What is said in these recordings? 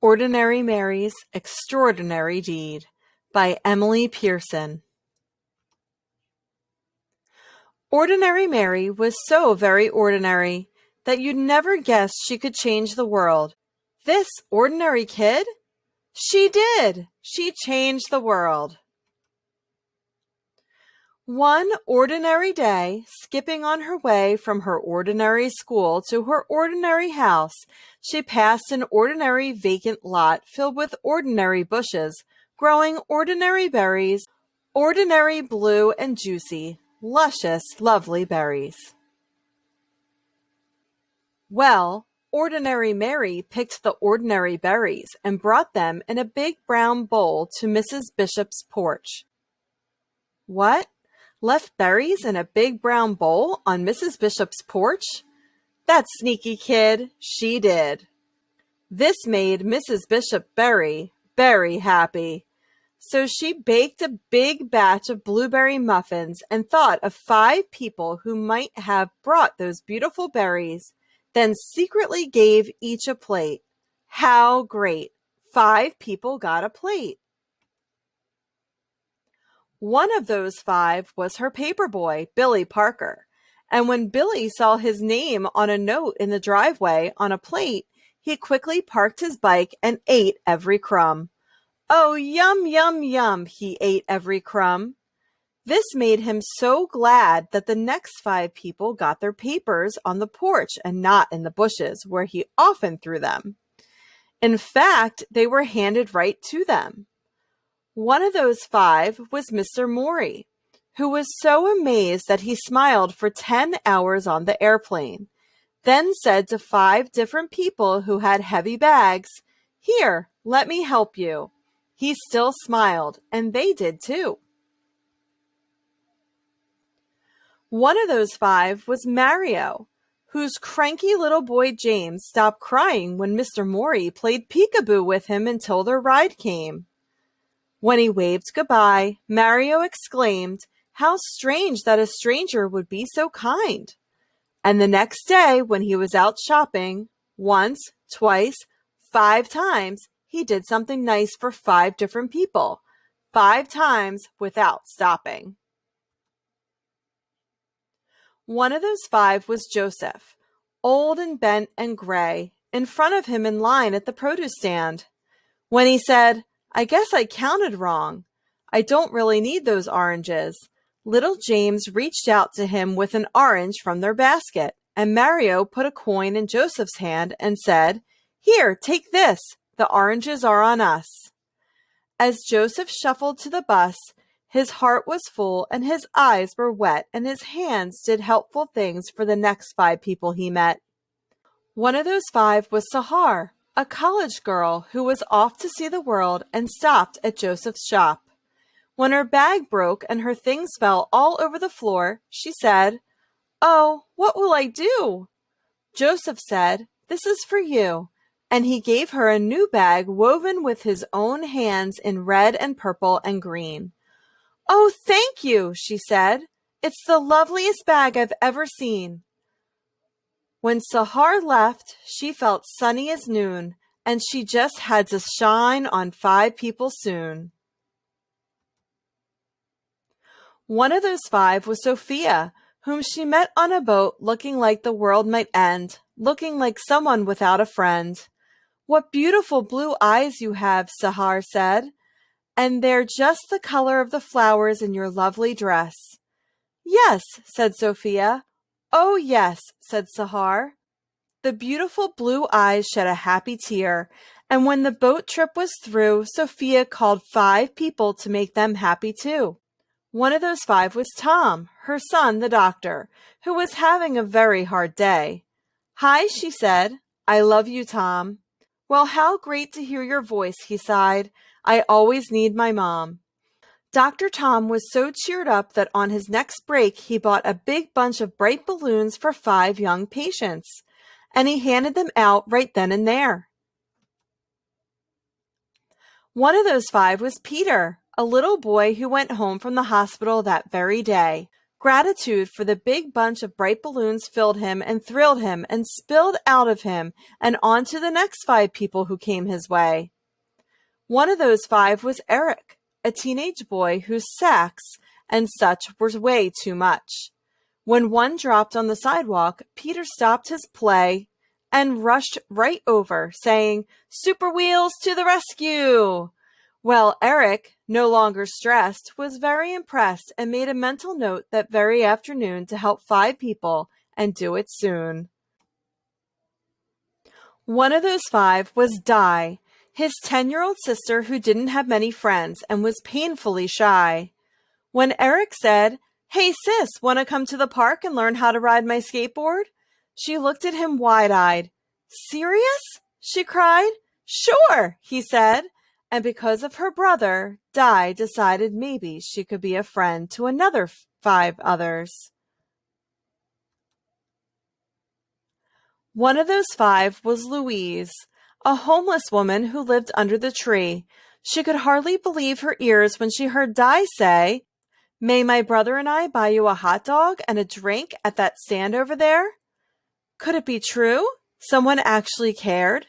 Ordinary Mary's Extraordinary Deed by Emily Pearson. Ordinary Mary was so very ordinary that you'd never guess she could change the world. This ordinary kid? She did! She changed the world. One ordinary day, skipping on her way from her ordinary school to her ordinary house, she passed an ordinary vacant lot filled with ordinary bushes, growing ordinary berries, ordinary blue and juicy, luscious, lovely berries. Well, Ordinary Mary picked the ordinary berries and brought them in a big brown bowl to Mrs. Bishop's porch. What? Left berries in a big brown bowl on Mrs. Bishop's porch? That sneaky kid, she did. This made Mrs. Bishop very, very happy. So she baked a big batch of blueberry muffins and thought of 5 people who might have brought those beautiful berries, then secretly gave each a plate. How great! 5 people got a plate. One of those 5 was her paper boy, Billy Parker, and when Billy saw his name on a note in the driveway on a plate, he quickly parked his bike and ate every crumb. Oh, yum, yum, yum, he ate every crumb. This made him so glad that the next 5 people got their papers on the porch and not in the bushes, where he often threw them. In fact, they were handed right to them. One of those 5 was Mr. Morey, who was so amazed that he smiled for 10 hours on the airplane, then said to 5 different people who had heavy bags, "Here, let me help you." He still smiled, and they did too. One of those 5 was Mario, whose cranky little boy James stopped crying when Mr. Morey played peekaboo with him until their ride came. When he waved goodbye, Mario exclaimed, "How strange that a stranger would be so kind." And the next day, when he was out shopping, once, twice, 5 times, he did something nice for 5 different people, 5 times without stopping. One of those 5 was Joseph, old and bent and gray, in front of him in line at the produce stand. When he said, "I guess I counted wrong. I don't really need those oranges," little James reached out to him with an orange from their basket, and Mario put a coin in Joseph's hand and said, "Here, take this. The oranges are on us." As Joseph shuffled to the bus, his heart was full and his eyes were wet and his hands did helpful things for the next 5 people he met. One of those 5 was Sahar, a college girl who was off to see the world and stopped at Joseph's shop. When her bag broke and her things fell all over the floor, she said, "Oh, what will I do?" Joseph said, "This is for you," and he gave her a new bag woven with his own hands in red and purple and green. "Oh, thank you," she said. "It's the loveliest bag I've ever seen." When Sahar left, she felt sunny as noon, and she just had to shine on 5 people soon. One of those 5 was Sophia, whom she met on a boat looking like the world might end, looking like someone without a friend. "What beautiful blue eyes you have," Sahar said, "and they're just the color of the flowers in your lovely dress." "Yes," said Sophia. "Oh, yes," said Sahar. The beautiful blue eyes shed a happy tear, and when the boat trip was through, Sophia called 5 people to make them happy too. One of those 5 was Tom, her son, the doctor, who was having a very hard day. "Hi," she said. "I love you, Tom." "Well, how great to hear your voice," he sighed. "I always need my mom." Dr. Tom was so cheered up that on his next break he bought a big bunch of bright balloons for 5 young patients, and he handed them out right then and there. One of those 5 was Peter, a little boy who went home from the hospital that very day. Gratitude for the big bunch of bright balloons filled him and thrilled him and spilled out of him and onto the next 5 people who came his way. One of those 5 was Eric, a teenage boy whose sex and such were way too much. When one dropped on the sidewalk, Peter stopped his play and rushed right over, saying, "Super Wheels to the rescue!" Well, Eric, no longer stressed, was very impressed and made a mental note that very afternoon to help 5 people and do it soon. One of those 5 was Di, his 10-year-old sister who didn't have many friends and was painfully shy. When Eric said, "Hey sis, want to come to the park and learn how to ride my skateboard?" She looked at him wide-eyed. "Serious?" she cried. "Sure," he said. And because of her brother, Di decided maybe she could be a friend to another 5 others. One of those 5 was Louise, a homeless woman who lived under the tree. She could hardly believe her ears when she heard Di say, "May my brother and I buy you a hot dog and a drink at that stand over there?" Could it be true? Someone actually cared?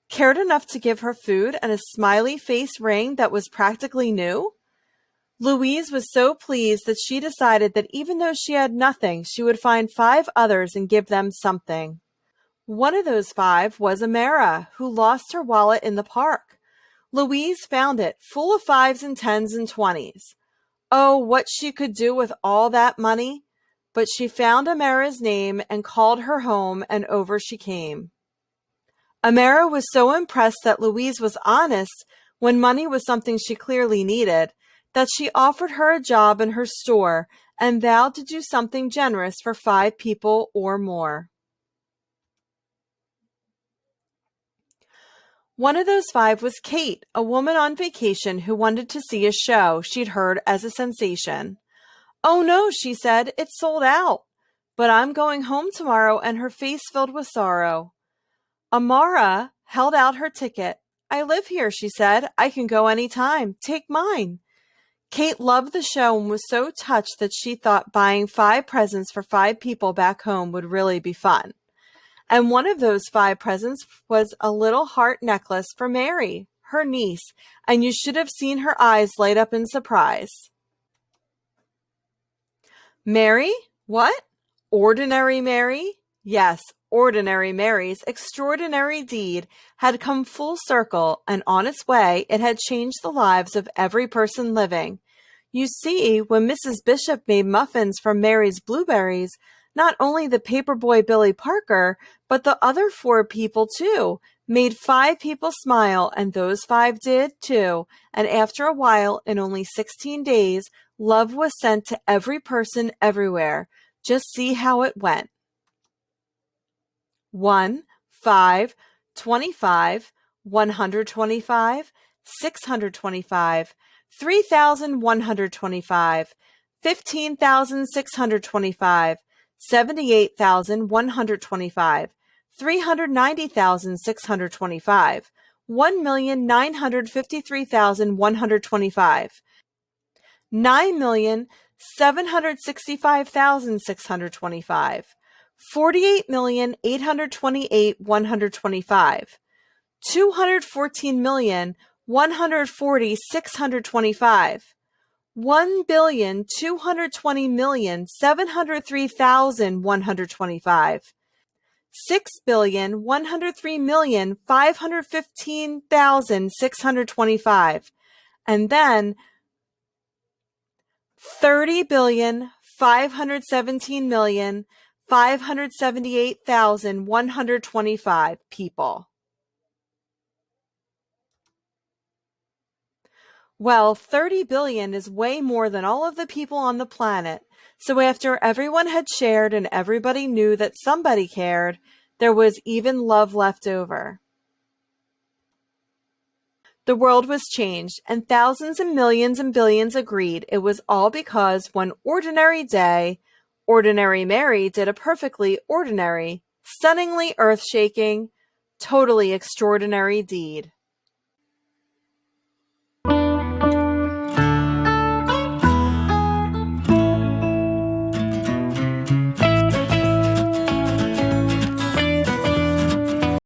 Cared enough to give her food and a smiley face ring that was practically new? Louise was so pleased that she decided that even though she had nothing, she would find 5 others and give them something. One of those 5 was Amara, who lost her wallet in the park. Louise found it, full of 5s and 10s and 20s. Oh, what she could do with all that money! But she found Amara's name and called her home, and over she came. Amara was so impressed that Louise was honest when money was something she clearly needed, that she offered her a job in her store and vowed to do something generous for 5 people or more. One of those 5 was Kate, a woman on vacation who wanted to see a show she'd heard as a sensation. "Oh no," she said, "it's sold out. But I'm going home tomorrow," and her face filled with sorrow. Amara held out her ticket. "I live here," she said. "I can go any time. Take mine." Kate loved the show and was so touched that she thought buying 5 presents for 5 people back home would really be fun. And one of those 5 presents was a little heart necklace for Mary, her niece, and you should have seen her eyes light up in surprise. Mary? What? Ordinary Mary? Yes, ordinary Mary's extraordinary deed had come full circle, and on its way it had changed the lives of every person living. You see, when Mrs. Bishop made muffins from Mary's blueberries, not only the paperboy Billy Parker, but the other 4 people too, made 5 people smile, and those 5 did too. And after a while, in only 16 days, love was sent to every person everywhere. Just see how it went. 1, 5, 25, 125, 625, 3,125, 15,625, 78,125, 390,625, 1,953,125, 9,765,625, 48,828,125, 214,140,625, 1,220,703,125, 6,103,515,625, and then 30,517,578,125 people. Well, 30 billion is way more than all of the people on the planet. So after everyone had shared and everybody knew that somebody cared, there was even love left over. The world was changed, and thousands and millions and billions agreed it was all because one ordinary day, Ordinary Mary did a perfectly ordinary, stunningly earth-shaking, totally extraordinary deed.